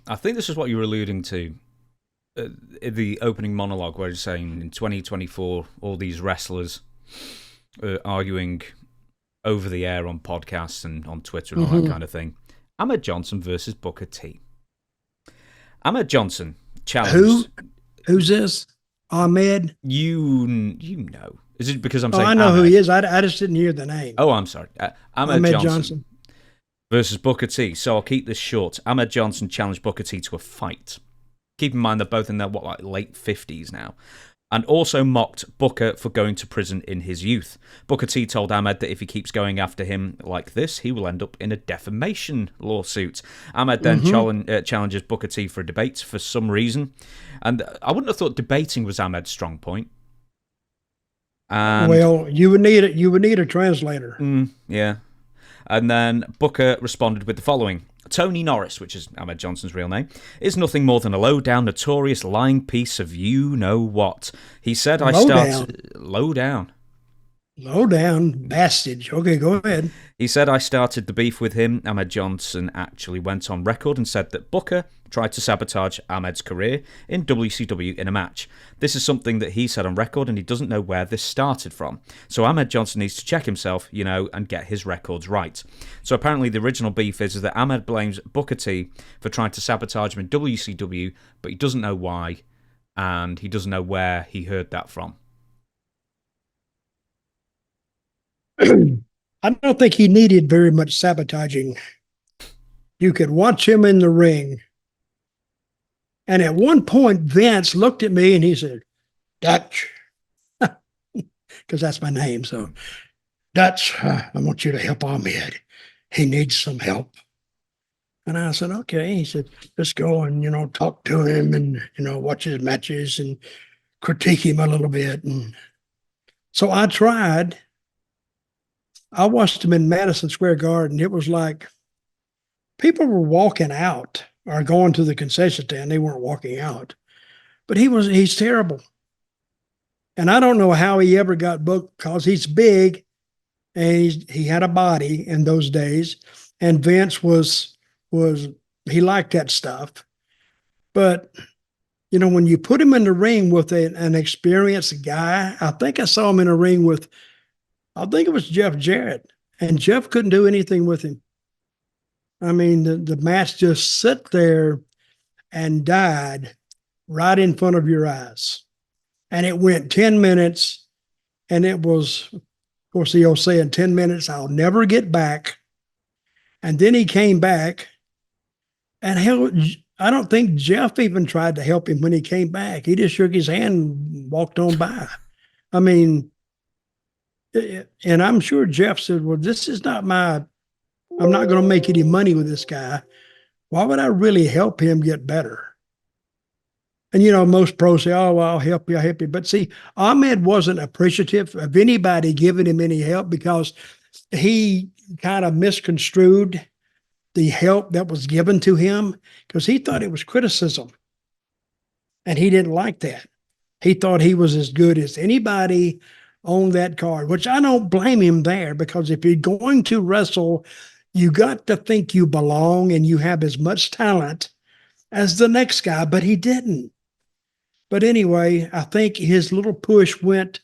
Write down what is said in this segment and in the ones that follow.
I think this is what you were alluding to in the opening monologue, where you're saying in 2024, all these wrestlers arguing over the air on podcasts and on Twitter and all that kind of thing. Ahmed Johnson versus Booker T. Ahmed Johnson challenged. Who's this? Ahmed? You know. Is it because I'm Oh, saying I know Ahmed? who he is. I just didn't hear the name. Oh, I'm sorry. Ahmed Johnson versus Booker T. So I'll keep this short. Ahmed Johnson challenged Booker T to a fight. Keep in mind they're both in their, late 50s now. And also mocked Booker for going to prison in his youth. Booker T told Ahmed that if he keeps going after him like this, he will end up in a defamation lawsuit. Ahmed then challenges Booker T for a debate for some reason. And I wouldn't have thought debating was Ahmed's strong point. And, well, you would need a translator. Yeah. And then Booker responded with the following. Tony Norris, which is Ahmed Johnson's real name, is nothing more than a low-down, notorious, lying piece of you-know-what. He said Low down. Low-down bastard. Okay, go ahead. He said I started the beef with him. Ahmed Johnson actually went on record and said that Booker tried to sabotage Ahmed's career in WCW in a match. This is something that he said on record, and he doesn't know where this started from. So Ahmed Johnson needs to check himself, and get his records right. So apparently the original beef is that Ahmed blames Booker T for trying to sabotage him in WCW, but he doesn't know why, and he doesn't know where he heard that from. I don't think he needed very much sabotaging. You could watch him in the ring. And at one point, Vince looked at me and he said, Dutch, because that's my name. So, Dutch, I want you to help Ahmed. He needs some help. And I said, okay. He said, let's go and, talk to him and, watch his matches and critique him a little bit. And so I tried. I watched him in Madison Square Garden. It was like people were walking out or going to the concession stand. They weren't walking out. But he's terrible. And I don't know how he ever got booked because he's big and he had a body in those days. And Vince he liked that stuff. But, when you put him in the ring with an experienced guy, I think I saw him in a ring with, I think it was Jeff Jarrett, and Jeff couldn't do anything with him. I mean, the match just sat there and died right in front of your eyes. And it went 10 minutes, and it was, of course, the old saying, 10 minutes, I'll never get back. And then he came back, and I don't think Jeff even tried to help him when he came back. He just shook his hand and walked on by. I mean, and I'm sure Jeff said, well, this is not I'm not going to make any money with this guy. Why would I really help him get better? And, most pros say, oh, well, I'll help you. But see, Ahmed wasn't appreciative of anybody giving him any help because he kind of misconstrued the help that was given to him because he thought it was criticism. And he didn't like that. He thought he was as good as anybody on that card, which I don't blame him there because if you're going to wrestle, you got to think you belong and you have as much talent as the next guy, but he didn't. But anyway, I think his little push went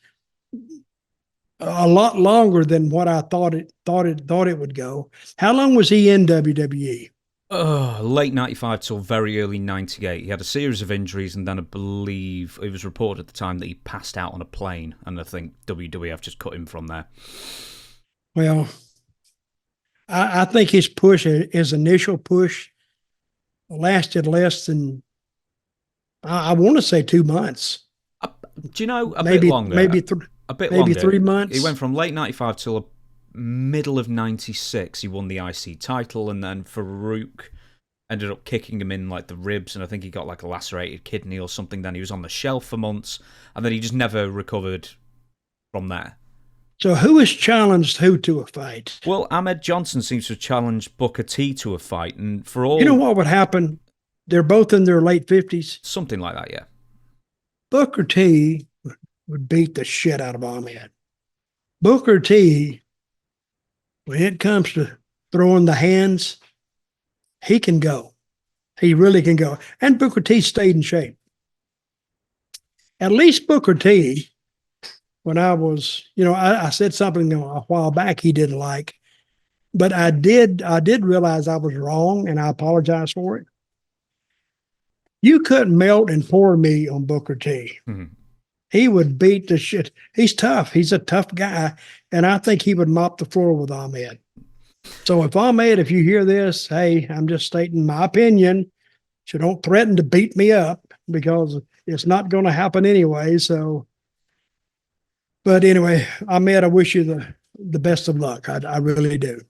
a lot longer than what I thought it would go. How long was he in WWE? Late 95 till very early 98. He had a series of injuries, and then I believe it was reported at the time that he passed out on a plane, and I think WWF just cut him from there. Well, I think his initial push lasted less than, I want to say 2 months. Do you know, maybe, bit longer. Maybe 3 months. He went from late 95 till middle of 96. He won the IC title, and then Farouk ended up kicking him in the ribs, and I think he got a lacerated kidney or something. Then he was on the shelf for months, and then he just never recovered from there. So who has challenged who to a fight? Well, Ahmed Johnson seems to have challenged Booker T to a fight, and for all... You know what would happen? They're both in their late 50s. Something like that, yeah. Booker T would beat the shit out of Ahmed. Booker T, when it comes to throwing the hands, he can go. He really can go. And Booker T stayed in shape. At least Booker T, when I was, I said something a while back he didn't like, but I did realize I was wrong, and I apologize for it. You couldn't melt and pour me on Booker T. Mm-hmm. He would beat the shit. He's tough. He's a tough guy, and I think he would mop the floor with Ahmed. So Ahmed, if you hear this, hey, I'm just stating my opinion. So don't threaten to beat me up, because it's not going to happen anyway. So, but anyway, Ahmed, I wish you the best of luck. I really do.